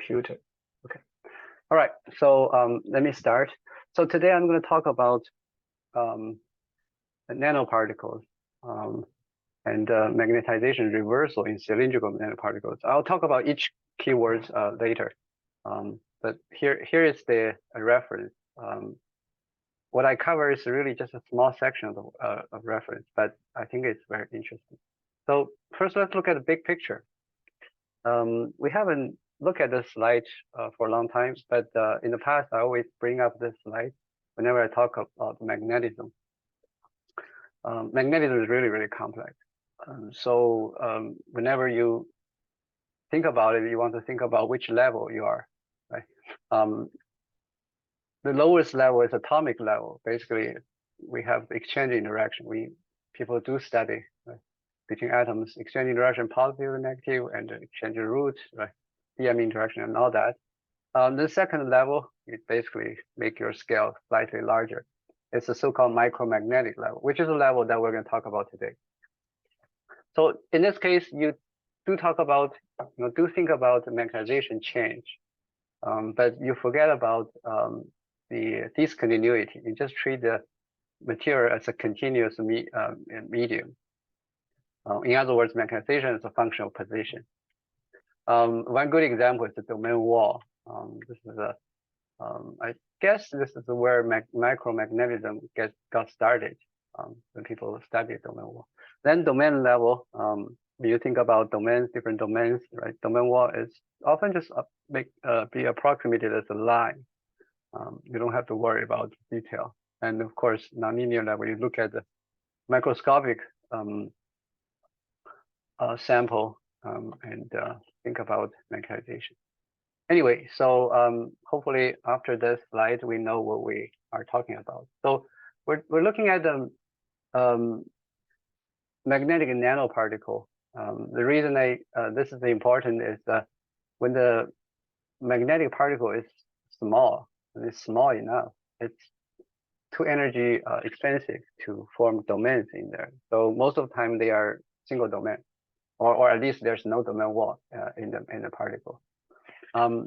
computer. Okay. All right. So let me start. So today I'm going to talk about nanoparticles and magnetization reversal in cylindrical nanoparticles. I'll talk about each keyword later. But here is the reference. What I cover is really just a small section of reference, but I think it's very interesting. So first, let's look at the big picture. We haven't looked at this slide for a long time, but in the past, I always bring up this slide whenever I talk about magnetism. Magnetism is really, really complex. So whenever you think about it, you want to think about which level you are, right? The lowest level is atomic level. Basically, we have exchange interaction. People do study, right, between atoms, exchange interaction, positive and negative, and exchange root, right, DM interaction, and all that. The second level, you basically make your scale slightly larger. It's the so-called micromagnetic level, which is a level that we're going to talk about today. So in this case, you do talk about, do think about the magnetization change, but you forget about the discontinuity. You just treat the material as a continuous medium. In other words, magnetization is a function of position. One good example is the domain wall. This is I guess this is where micromagnetism got started when people studied domain wall. Then domain level, when you think about domains, different domains, right? Domain wall is often just be approximated as a line. You don't have to worry about detail. And of course, nonlinear level, you look at the microscopic sample and think about magnetization. Anyway, so hopefully after this slide, we know what we are talking about. So we're looking at the magnetic nanoparticle. The reason this is important is that when the magnetic particle is small, and it's small enough, it's too energy expensive to form domains in there. So most of the time they are single domain, or at least there's no domain wall in the particle.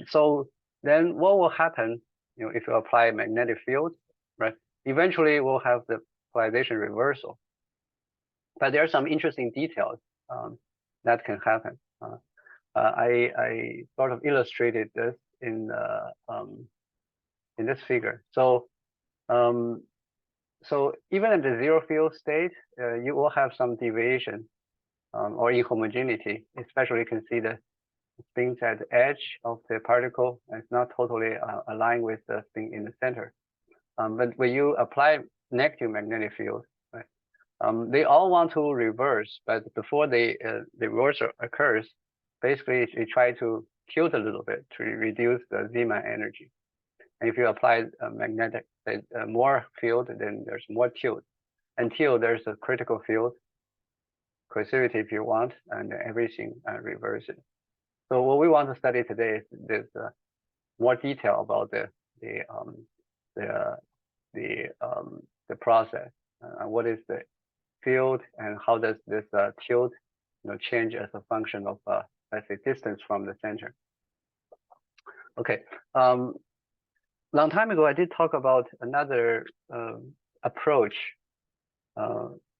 So then what will happen, if you apply magnetic field, right? Eventually we'll have the polarization reversal. But there are some interesting details that can happen. I sort of illustrated this in this figure. So so even in the zero field state, you will have some deviation or inhomogeneity. Especially you can see the things at the edge of the particle, and it's not totally aligned with the thing in the center. But when you apply negative magnetic field, right, they all want to reverse, but before the reversal occurs, basically they try to tilt a little bit to reduce the Zeeman energy. And if you apply magnetic more field, then there's more tilt until there's a critical field, coercivity if you want, and everything reverses. So what we want to study today is more detail about the process. What is the field, and how does this tilt, change as a function of let's say distance from the center. Okay. Long time ago, I did talk about another approach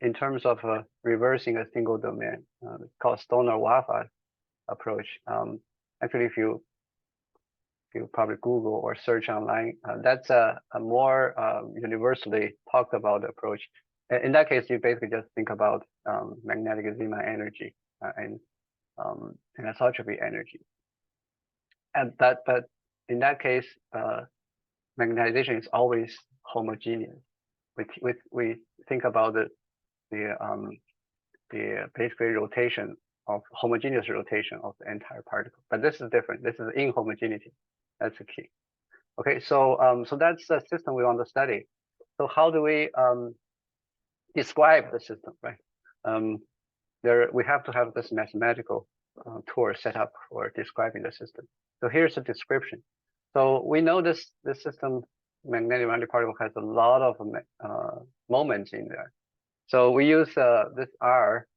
in terms of reversing a single domain. It's called Stoner-Waffa approach. Actually, if you probably Google or search online, that's a more universally talked about approach. In that case, you basically just think about magnetic Zeeman energy and anisotropy energy. And but in that case, magnetization is always homogeneous. We think about the basically rotation of homogeneous rotation of the entire particle, but this is different. This is inhomogeneity. That's the key. Okay, so so that's the system we want to study. So how do we describe the system, right? We have to have this mathematical tool set up for describing the system. So here's the description. So we know this system, magnetic nanoparticle, has a lot of moments in there. So we use this R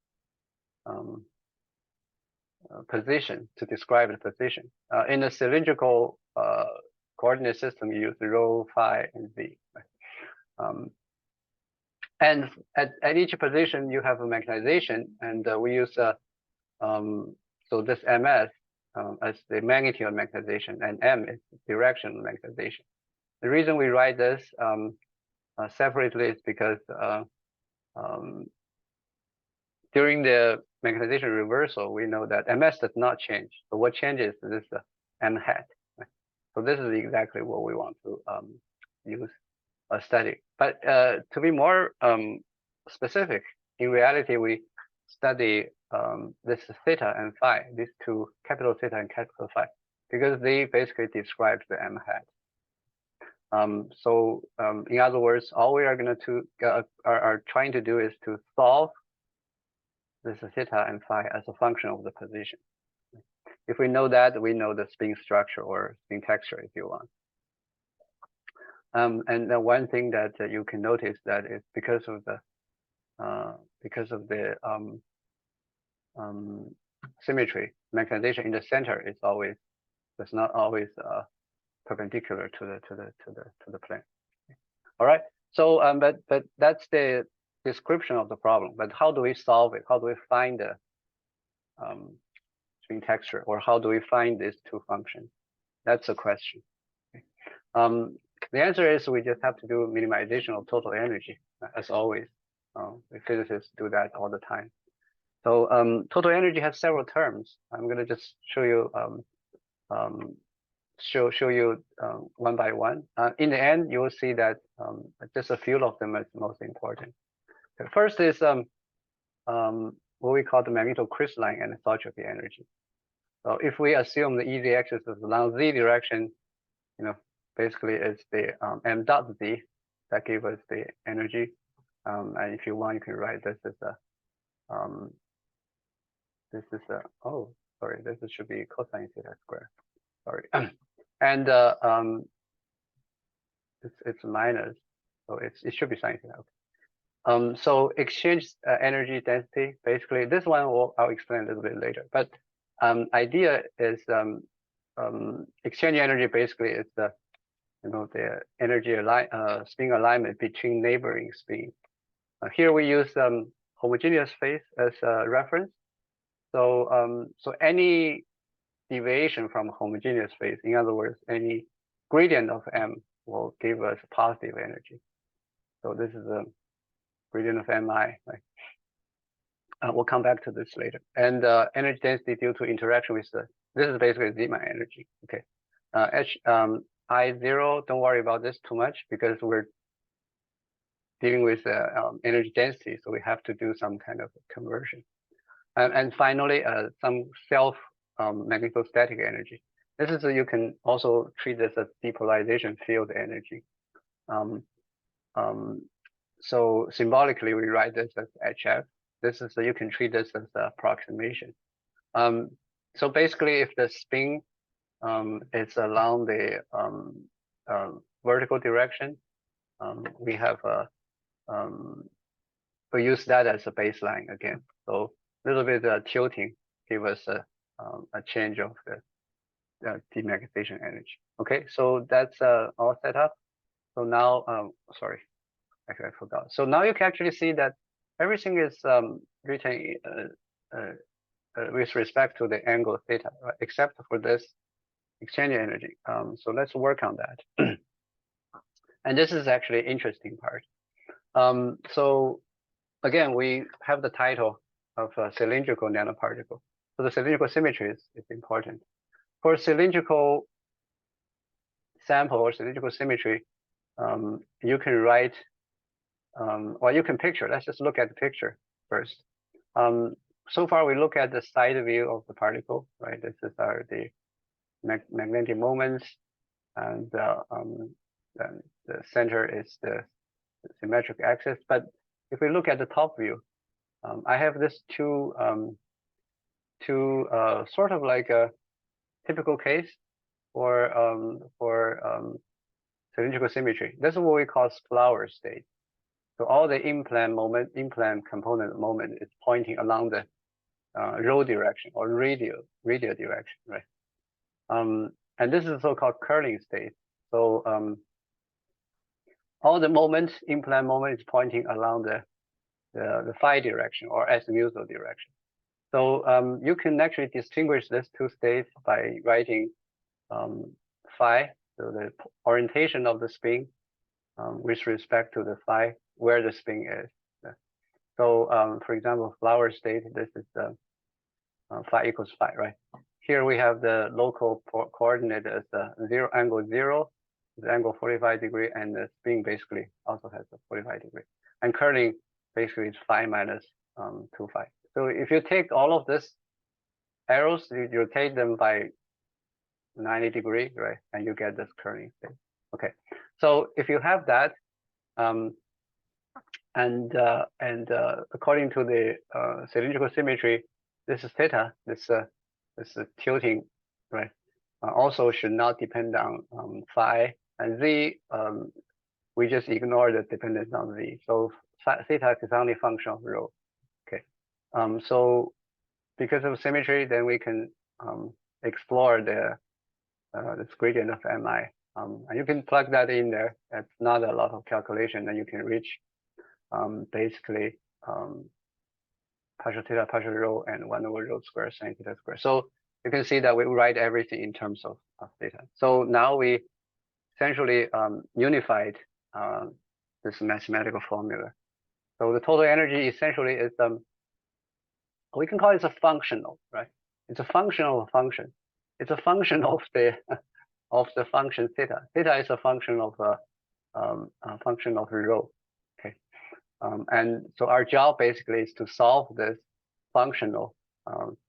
position to describe the position. In a cylindrical coordinate system, you use rho, phi, and z. Right? And at each position, you have a magnetization, and we use so this ms as the magnitude of magnetization, and m is the direction of magnetization. The reason we write this separately is because during the magnetization reversal, we know that ms does not change. So what changes is this m hat. Right? So this is exactly what we want to use a study. But to be more specific, in reality, we study this theta and phi, these two, capital theta and capital phi, because they basically describe the m hat. So in other words, all we are going to are trying to do is to solve this theta and phi as a function of the position. If we know that, we know the spin structure or spin texture, if you want. And the one thing that you can notice that is because of the symmetry, magnetization in the center is always does not always perpendicular to the plane. All right. So but that's the description of the problem. But how do we solve it? How do we find the spin texture, or how do we find these two functions? That's a question. The answer is we just have to do minimization of total energy, as always. The physicists do that all the time. So total energy has several terms. I'm going to just show you one by one. In the end, you will see that just a few of them is most important. The first is what we call the magnetocrystalline anisotropy energy. So if we assume the EZ axis is along z direction, basically it's the m dot z that gives us the energy. And if you want, you can write this as a oh, sorry, this should be cosine theta square. Sorry, and it's minus, so it should be sine theta. So exchange energy density, basically this one I'll explain a little bit later. But idea is exchange energy basically is the the energy spin alignment between neighboring spins. Here we use homogeneous phase as a reference. So so any deviation from homogeneous phase, in other words, any gradient of m will give us positive energy. So this is a gradient of mi. Right? We'll come back to this later. And energy density due to interaction with this is basically Zeeman energy. Okay. I0, don't worry about this too much because we're dealing with energy density, so we have to do some kind of conversion. And finally, some self magnetostatic energy. This is you can also treat this as depolarization field energy. So symbolically, we write this as HF. This is you can treat this as approximation. So basically, if the spin is along the vertical direction, we have we use that as a baseline again. So a little bit tilting give us a change of the demagnetization energy. Okay, so that's all set up. So now, sorry, actually I forgot. So now you can actually see that everything is written with respect to the angle theta, right? Except for this exchange energy. So let's work on that. And this is actually interesting part. So again, we have the title of cylindrical nanoparticle. So the cylindrical symmetry is important. For cylindrical sample or cylindrical symmetry, you can write, or you can picture. Let's just look at the picture first. So far, we look at the side view of the particle, right? This is the magnetic moments, and the center is the symmetric axis. But if we look at the top view, I have this two sort of like a typical case for cylindrical symmetry. This is what we call flower state. So all the in-plane component moment is pointing along the rho direction or radial direction, right? And this is so-called curling state. So all the moments, implant moment is pointing along the phi direction or azimuthal direction. So you can actually distinguish these two states by writing phi, so the orientation of the spin with respect to the phi, where the spin is. So for example, flower state, this is the phi equals phi, right? Here we have the local coordinate as the angle 0, the angle 45 degree, and the spin basically also has a 45 degree. And curling basically is phi minus 2 phi. So if you take all of this arrows, you rotate them by 90 degree, right? And you get this curling state. Okay. So if you have that, according to the cylindrical symmetry, this is theta, this tilting, right? Also should not depend on phi, and z, we just ignore the dependence on z. So theta is only function of rho. Okay. So because of symmetry, then we can explore this gradient of mi. And you can plug that in there. That's not a lot of calculation, and you can reach basically partial theta, partial rho, and 1 over rho square sin theta square. So you can see that we write everything in terms of theta. So now we essentially unified this mathematical formula. So the total energy essentially is we can call it a functional, right? It's a functional function. It's a function of the function theta. Theta is a function of rho. Okay. And so our job basically is to solve this functional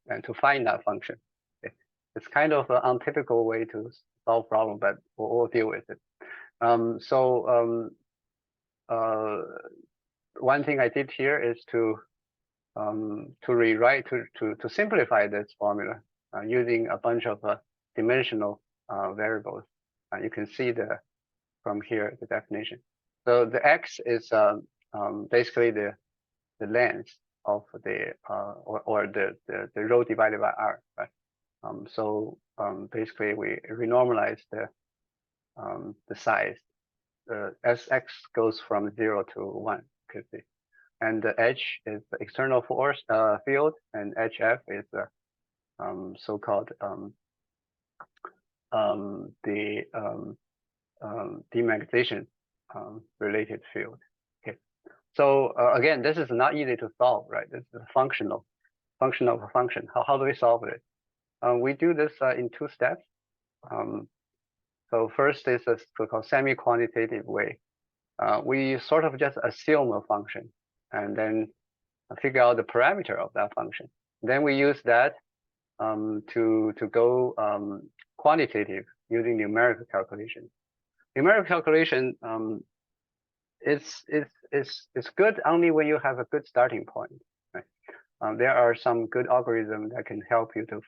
and to find that function. Okay. It's kind of an untypical way to solve problem, but we'll deal with it. One thing I did here is to rewrite to simplify this formula using a bunch of dimensional variables. You can see from here the definition. So the x is basically the length of the or the rho divided by r, right? So basically we renormalize the size. As x goes from 0 to 1, could be, and the h is the external force field, and hf is the so-called the demagnetization related field. Okay, so again, this is not easy to solve, right? This is a function of a function. How do we solve it? We do this in 2 steps. So first is a so-called semi-quantitative way. We sort of just assume a function and then figure out the parameter of that function. Then we use that to go quantitative using numerical calculation. Numerical calculation it's good only when you have a good starting point. Right? There are some good algorithms that can help you to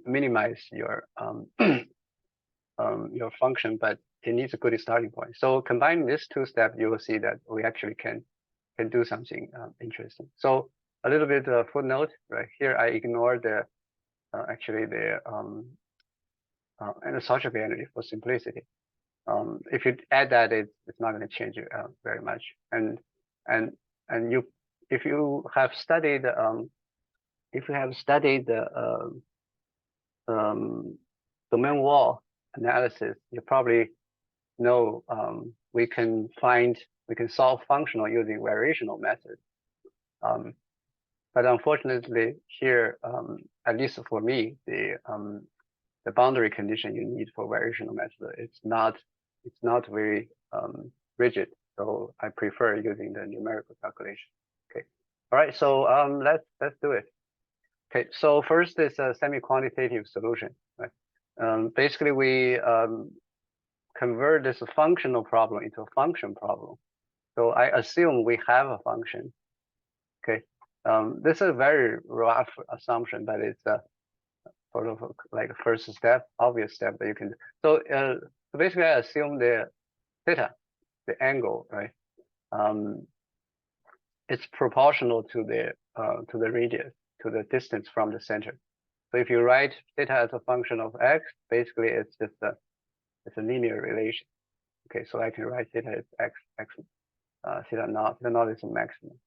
minimize your your function, but it needs a good starting point. So combining these 2 steps, you will see that we actually can do something interesting. So a little bit of footnote right here. I ignore the actually the anisotropy energy for simplicity. If you add that, it's not going to change very much. And you, if you have studied the domain wall analysis, you probably know we can solve functional using variational method. But unfortunately here, at least for me, the boundary condition you need for variational method, it's not very rigid. So I prefer using the numerical calculation. Okay. All right. So let's do it. Okay. So first is a semi-quantitative solution. Right. Basically, we convert this functional problem into a function problem. So I assume we have a function. Okay. This is a very rough assumption, but it's sort of like a first step, obvious step that you can do. So basically, I assume the theta, the angle, right? It's proportional to the to the radius, to the distance from the center. So if you write theta as a function of x, basically it's just it's a linear relation. Okay, so I can write theta as x theta naught is a maximum.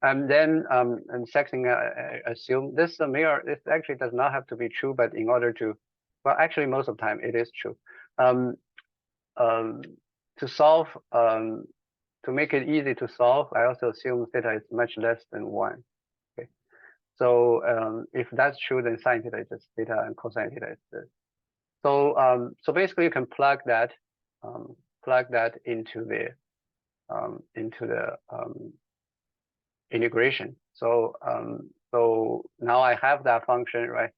And then and second thing, I assume this mirror, this actually does not have to be true, but in order to, well, actually most of the time it is true. To solve, to make it easy to solve, I also assume theta is much less than 1. Okay, so if that's true, then sine theta is just theta and cosine theta is this. So basically you can plug that into the integration. So now I have that function, right?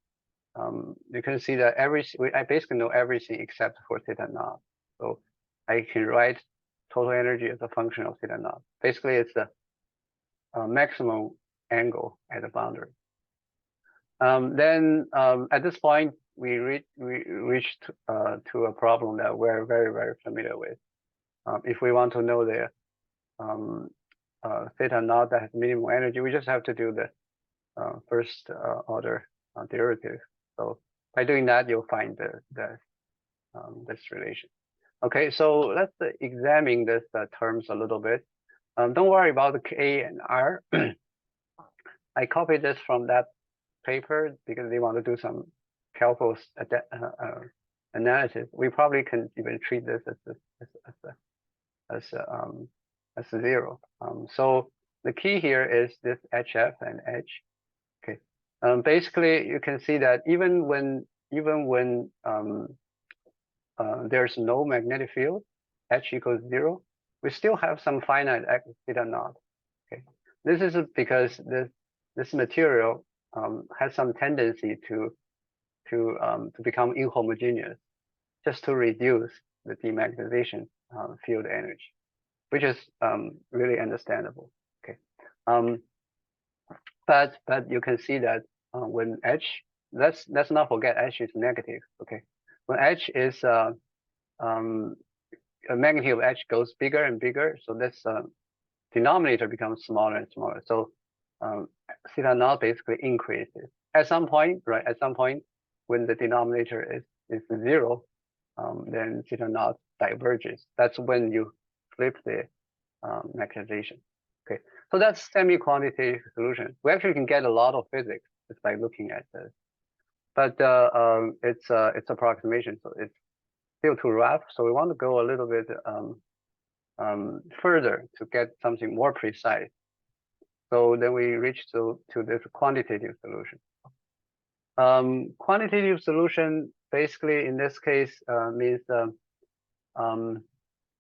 You can see that I basically know everything except for theta naught. So I can write total energy as a function of theta naught. Basically, it's the maximum angle at the boundary. Then at this point, we reached to a problem that we're very, very familiar with. If we want to know the theta naught that has minimum energy, we just have to do the first order derivative. So by doing that, you'll find this relation. Okay, so let's examine this terms a little bit. Don't worry about the K and R. I copied this from that paper because they want to do some calculus analysis. We probably can even treat this as a zero. So the key here is this HF and H. Okay. Basically, you can see that even when there's no magnetic field, H equals 0, we still have some finite x theta naught. Okay. This is because this material has some tendency to become inhomogeneous, just to reduce the demagnetization field energy, which is really understandable. Okay. But you can see that when H, let's not forget H is negative. Okay. When H is a magnitude of H goes bigger and bigger, so this denominator becomes smaller and smaller. So theta naught basically increases at some point, right? At some point, when the denominator is 0, then theta naught diverges. That's when you flip the magnetization. Okay, so that's semi-quantitative solution. We actually can get a lot of physics just by looking at this, but it's approximation, so it's still too rough. So we want to go a little bit further to get something more precise. So then we reach to this quantitative solution. Quantitative solution basically in this case means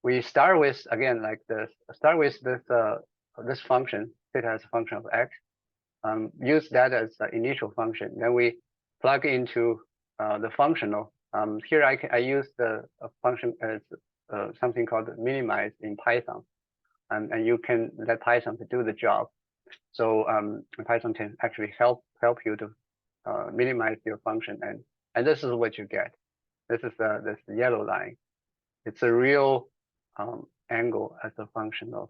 we start with, again, like this, start with this function, theta as a function of x, use that as the initial function. Then we plug into the functional. Here I use the function as something called minimize in Python, and you can let Python to do the job. So Python can actually help you to minimize your function, and this is what you get. This is this yellow line. It's a real angle as a function of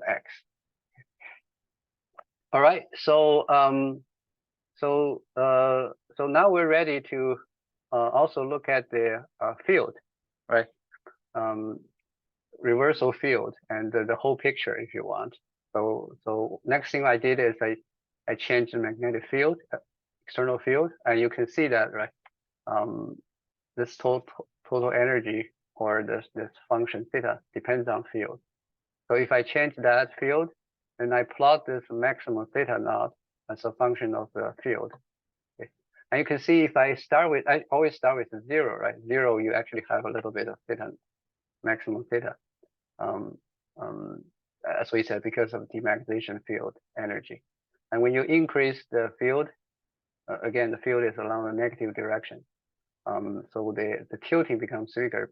x. All right, so so now we're ready to also look at the field, right? Reversal field and the whole picture if you want. So next thing I did is I changed the magnetic field, external field, and you can see that, right? This total energy or this function theta depends on field. So if I change that field, then I plot this maximum theta naught as a function of the field. Okay. And you can see if I always start with 0, right? 0, you actually have a little bit of theta, maximum theta. As we said, because of demagnetization field energy. And when you increase the field, again, the field is along the negative direction. So the tilting becomes bigger.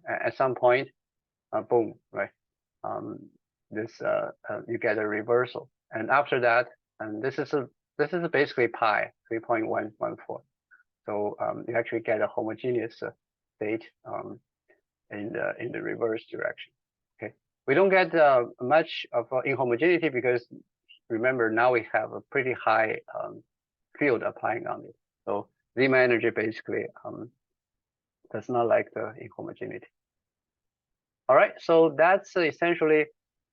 At some point, boom, right? You get a reversal, and after that, and this is basically pi 3.114. So you actually get a homogeneous state in the reverse direction. Okay, We don't get much of inhomogeneity because remember now we have a pretty high field applying on it. So Zeeman energy basically does not like the inhomogeneity. All right, so that's essentially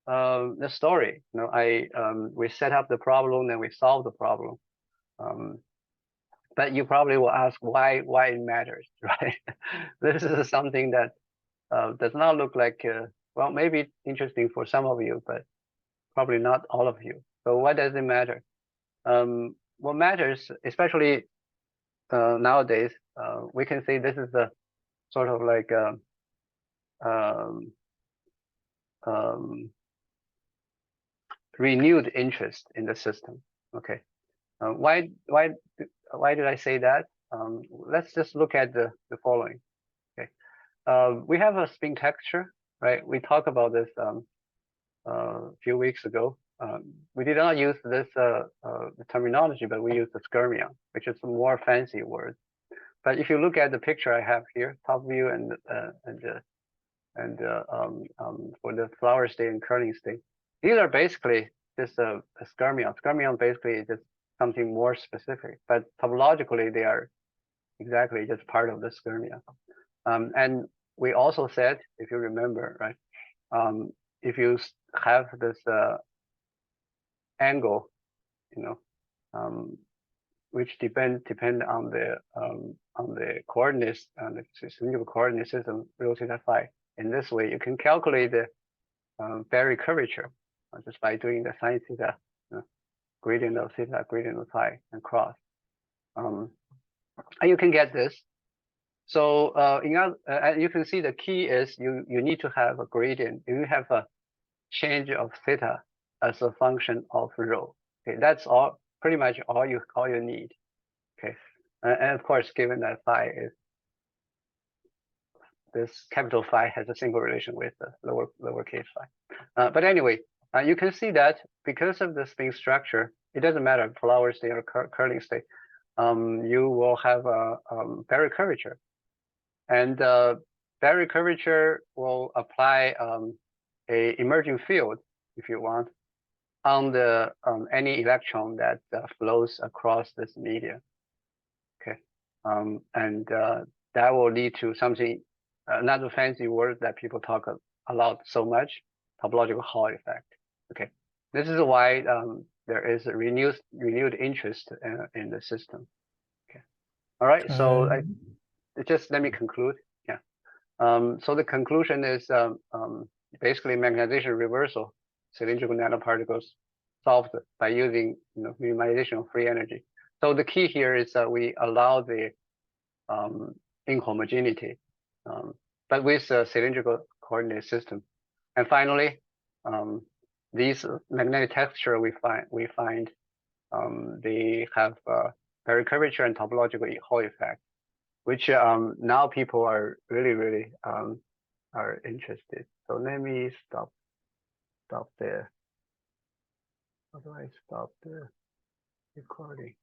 the story. You know, we set up the problem and we solve the problem. But you probably will ask why it matters, right? This is something that does not look like well, maybe interesting for some of you, but probably not all of you. So why does it matter? What matters, especially nowadays, we can say this is a sort of like renewed interest in the system. Okay, why did I say that? Let's just look at the following. Okay, we have a spin texture, right? We talked about this a few weeks ago. We did not use this terminology, but we used the skyrmion, which is a more fancy word. But if you look at the picture I have here, top view and for the flower state and curling state, these are basically just a skyrmion. Skyrmion basically is just something more specific, but topologically they are exactly just part of the skyrmion. And we also said, if you remember, right, if you have this angle, you know, which depend on the coordinates and the cylindrical coordinate system rho theta phi. In this way, you can calculate the Berry curvature just by doing the sine theta, gradient of theta, gradient of phi, and cross. And you can get this. So you can see the key is you need to have a gradient. You have a change of theta as a function of rho. Okay, that's all. Pretty much all you need. Okay, and of course, given that phi is this capital phi has a single relation with the lowercase phi. But anyway, you can see that because of the spin structure, it doesn't matter flower state or curling state. You will have a Berry curvature, and Berry curvature will apply a emerging field, if you want, on the any electron that flows across this media. Okay, and that will lead to something, another fancy word that people talk a lot so much, topological Hall effect. Okay, this is why there is a renewed interest in the system. Okay, all right. So just let me conclude. Yeah. So the conclusion is basically magnetization reversal, cylindrical nanoparticles solved by using minimization of free energy. So the key here is that we allow the inhomogeneity, but with a cylindrical coordinate system. And finally, these magnetic texture we find they have Berry curvature and topological Hall effect, which now people are really are interested. So let me stop there. How do I stop the recording?